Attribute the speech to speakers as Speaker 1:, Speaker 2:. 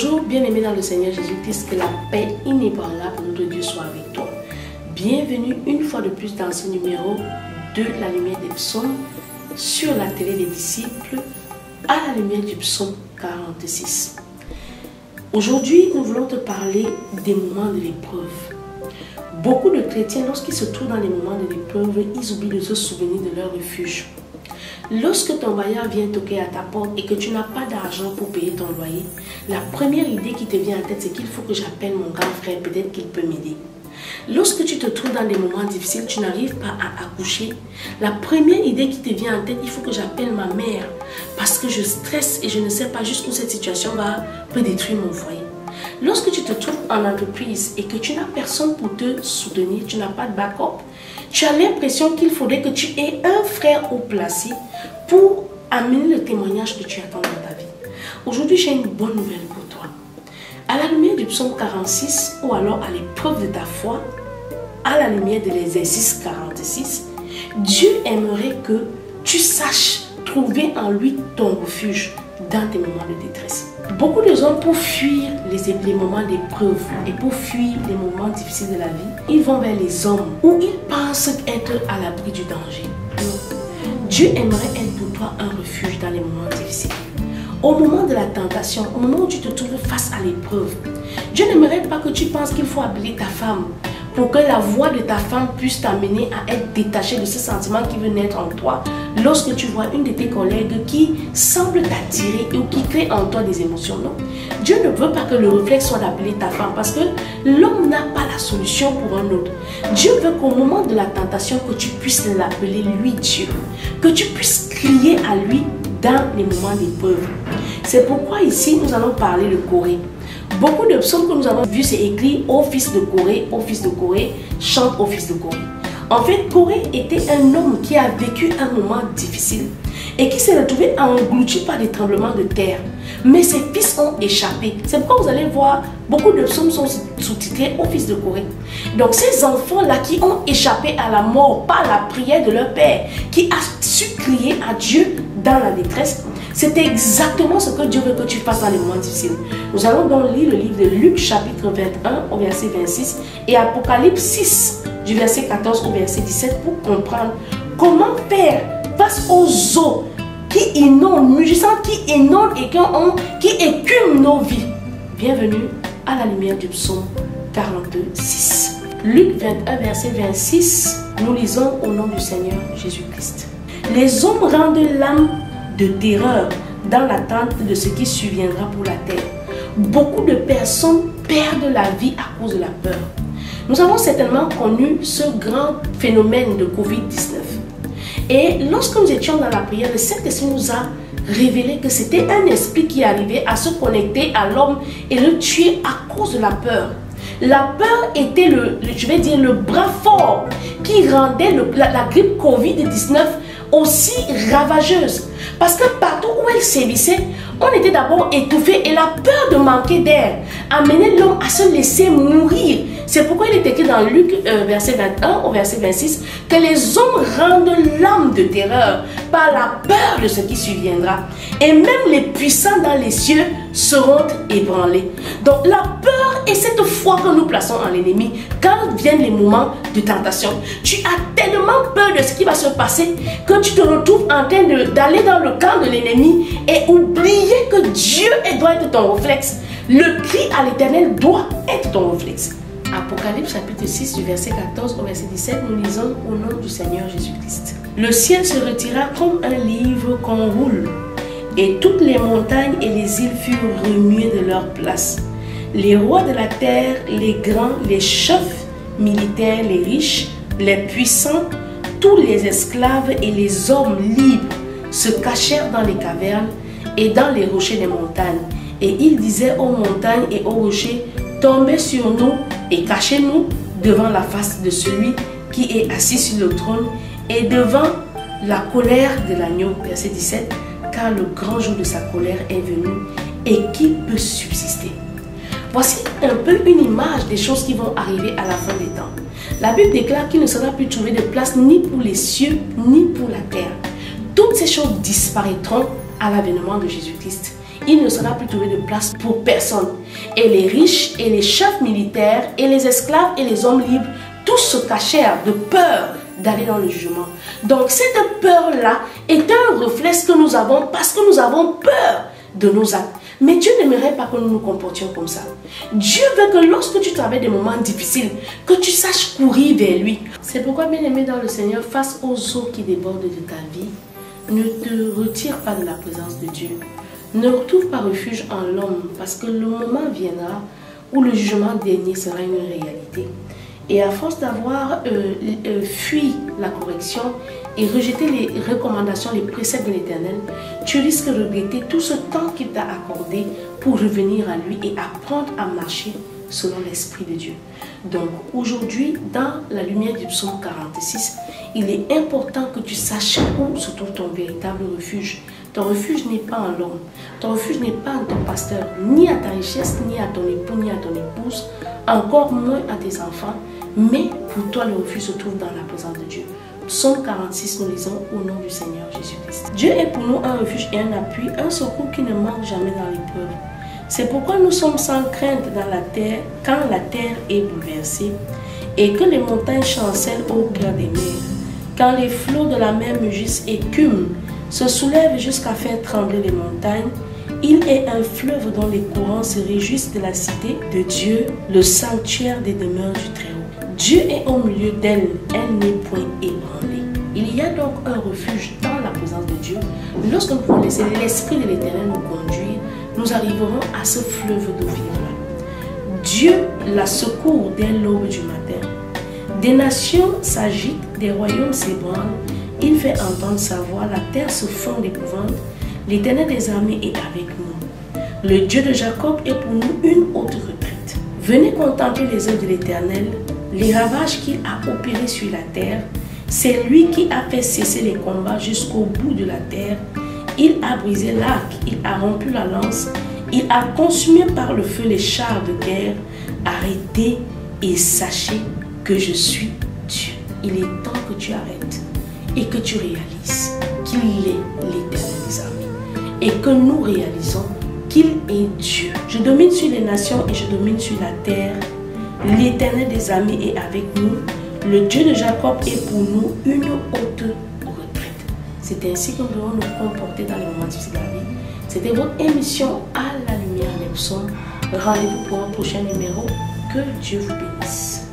Speaker 1: Bonjour, bien-aimé dans le Seigneur Jésus-Christ, que la paix inébranlable de notre Dieu soit avec toi. Bienvenue une fois de plus dans ce numéro de la lumière des psaumes sur la télé des disciples à la lumière du psaume 46. Aujourd'hui, nous voulons te parler des moments de l'épreuve. Beaucoup de chrétiens, lorsqu'ils se trouvent dans les moments de l'épreuve, ils oublient de se souvenir de leur refuge. Lorsque ton bailleur vient toquer à ta porte et que tu n'as pas d'argent pour payer ton loyer, la première idée qui te vient en tête, c'est qu'il faut que j'appelle mon grand frère, peut-être qu'il peut m'aider. Lorsque tu te trouves dans des moments difficiles, tu n'arrives pas à accoucher, la première idée qui te vient en tête, il faut que j'appelle ma mère parce que je stresse et je ne sais pas jusqu'où cette situation peut détruire mon foyer. Lorsque tu te trouves en entreprise et que tu n'as personne pour te soutenir, tu n'as pas de backup, tu as l'impression qu'il faudrait que tu aies un frère haut placé pour amener le témoignage que tu attends dans ta vie. Aujourd'hui, j'ai une bonne nouvelle pour toi. À la lumière du psaume 46 ou alors à l'épreuve de ta foi, à la lumière de l'exercice 46, Dieu aimerait que tu saches trouver en lui ton refuge dans tes moments de détresse. Beaucoup de gens, pour fuir les moments d'épreuve et pour fuir les moments difficiles de la vie, ils vont vers les hommes où ils pensent être à l'abri du danger. Dieu aimerait être pour toi un refuge dans les moments difficiles. Au moment de la tentation, au moment où tu te trouves face à l'épreuve, Dieu n'aimerait pas que tu penses qu'il faut appeler ta femme pour que la voix de ta femme puisse t'amener à être détaché de ce sentiment qui veut naître en toi lorsque tu vois une de tes collègues qui semble t'attirer ou qui crée en toi des émotions. Non. Dieu ne veut pas que le réflexe soit d'appeler ta femme parce que l'homme n'a pas la solution pour un autre. Dieu veut qu'au moment de la tentation, que tu puisses l'appeler lui Dieu, que tu puisses crier à lui dans les moments d'épreuve. C'est pourquoi ici nous allons parler de Corée. Beaucoup de psaumes que nous avons vus, c'est écrit au fils de Corée, chante au fils de Corée. En fait, Corée était un homme qui a vécu un moment difficile et qui s'est retrouvé englouti par des tremblements de terre. Mais ses fils ont échappé. C'est pourquoi vous allez voir, beaucoup de psaumes sont sous-titrés au fils de Corée. Donc ces enfants-là qui ont échappé à la mort par la prière de leur père, qui a su crier à Dieu dans la détresse, c'est exactement ce que Dieu veut que tu fasses dans les moments difficiles. Nous allons donc lire le livre de Luc chapitre 21 au verset 26 et Apocalypse 6 du verset 14 au verset 17 pour comprendre comment faire face aux eaux qui inondent, mugissantes, qui inondent et qui écument nos vies. Bienvenue à la lumière du psaume 46. Luc 21 verset 26, nous lisons au nom du Seigneur Jésus-Christ. Les hommes rendent l'âme de terreur dans l'attente de ce qui surviendra pour la terre. Beaucoup de personnes perdent la vie à cause de la peur. Nous avons certainement connu ce grand phénomène de Covid-19. Et lorsque nous étions dans la prière, le Saint-Esprit nous a révélé que c'était un esprit qui arrivait à se connecter à l'homme et le tuer à cause de la peur. La peur était le bras fort qui rendait la grippe Covid-19 aussi ravageuse. Parce que partout où elle sévissait, on était d'abord étouffé et la peur de manquer d'air amenait l'homme à se laisser mourir. C'est pourquoi il est écrit dans Luc verset 21 au verset 26 que les hommes rendent l'âme de terreur par la peur de ce qui surviendra. Et même les puissants dans les cieux seront ébranlés. Donc la peur est cette foi que nous plaçons en l'ennemi quand viennent les moments de tentation. Tu as tellement peur de ce qui va se passer que tu te retrouves en train d'aller dans le camp de l'ennemi et oublier que Dieu doit être ton réflexe. Le cri à l'Éternel doit être ton réflexe. Apocalypse chapitre 6 du verset 14 au verset 17, nous lisons au nom du Seigneur Jésus-Christ. Le ciel se retira comme un livre qu'on roule, et toutes les montagnes et les îles furent remuées de leur place. Les rois de la terre, les grands, les chefs militaires, les riches, les puissants, tous les esclaves et les hommes libres se cachèrent dans les cavernes et dans les rochers des montagnes. Et ils disaient aux montagnes et aux rochers, tombez sur nous et cachez-nous devant la face de celui qui est assis sur le trône et devant la colère de l'agneau. Verset 17, car le grand jour de sa colère est venu et qui peut subsister? Voici un peu une image des choses qui vont arriver à la fin des temps. La Bible déclare qu'il ne sera plus trouvé de place ni pour les cieux ni pour la terre. Toutes ces choses disparaîtront à l'avènement de Jésus-Christ. il ne sera plus trouvé de place pour personne. Et les riches et les chefs militaires et les esclaves et les hommes libres, tous se cachèrent de peur d'aller dans le jugement. Donc cette peur-là est un reflet que nous avons parce que nous avons peur de nos actes. Mais Dieu n'aimerait pas que nous nous comportions comme ça. Dieu veut que lorsque tu traverses des moments difficiles, que tu saches courir vers lui. C'est pourquoi, bien-aimé dans le Seigneur, face aux eaux qui débordent de ta vie, ne te retire pas de la présence de Dieu. Ne retrouve pas refuge en l'homme, parce que le moment viendra où le jugement dernier sera une réalité. Et à force d'avoir fui la correction et rejeté les recommandations, les préceptes de l'Éternel, tu risques de regretter tout ce temps qu'il t'a accordé pour revenir à lui et apprendre à marcher selon l'Esprit de Dieu. Donc aujourd'hui, dans la lumière du psaume 46, il est important que tu saches où se trouve ton véritable refuge. Ton refuge n'est pas en l'homme, ton refuge n'est pas en ton pasteur, ni à ta richesse, ni à ton époux, ni à ton épouse, encore moins à tes enfants. Mais pour toi, le refuge se trouve dans la présence de Dieu. Psaume 46, nous lisons au nom du Seigneur Jésus-Christ. Dieu est pour nous un refuge et un appui, un secours qui ne manque jamais dans l'épreuve. C'est pourquoi nous sommes sans crainte dans la terre, quand la terre est bouleversée et que les montagnes chancellent au cœur des mers. Quand les flots de la mer mugissent et écument, se soulèvent jusqu'à faire trembler les montagnes, il est un fleuve dont les courants se réjouissent de la cité de Dieu, le sanctuaire des demeures du Très-Haut. Dieu est au milieu d'elle, elle n'est point ébranlée. Il y a donc un refuge dans la présence de Dieu. Lorsque nous pouvons laisser l'Esprit de l'Éternel nous conduire, nous arriverons à ce fleuve d'eau vive-là. Dieu la secourt dès l'aube du matin. Des nations s'agitent, des royaumes s'ébranlent. Il fait entendre sa voix, la terre se fond d'épouvante. L'Éternel des armées est avec nous. Le Dieu de Jacob est pour nous une haute retraite. Venez contempler les œuvres de l'Éternel, les ravages qu'il a opérés sur la terre. C'est lui qui a fait cesser les combats jusqu'au bout de la terre. Il a brisé l'arc, il a rompu la lance, il a consumé par le feu les chars de guerre. Arrêtez et sachez que je suis Dieu. Il est temps que tu arrêtes et que tu réalises qu'il est l'Éternel des armées et que nous réalisons qu'il est Dieu. Je domine sur les nations et je domine sur la terre. L'Éternel des armées est avec nous. Le Dieu de Jacob est pour nous une haute retraite. C'est ainsi que nous devons nous comporter dans les moments difficiles de la vie. C'était votre émission à la lumière des psaumes. Rendez-vous pour un prochain numéro. Que Dieu vous bénisse.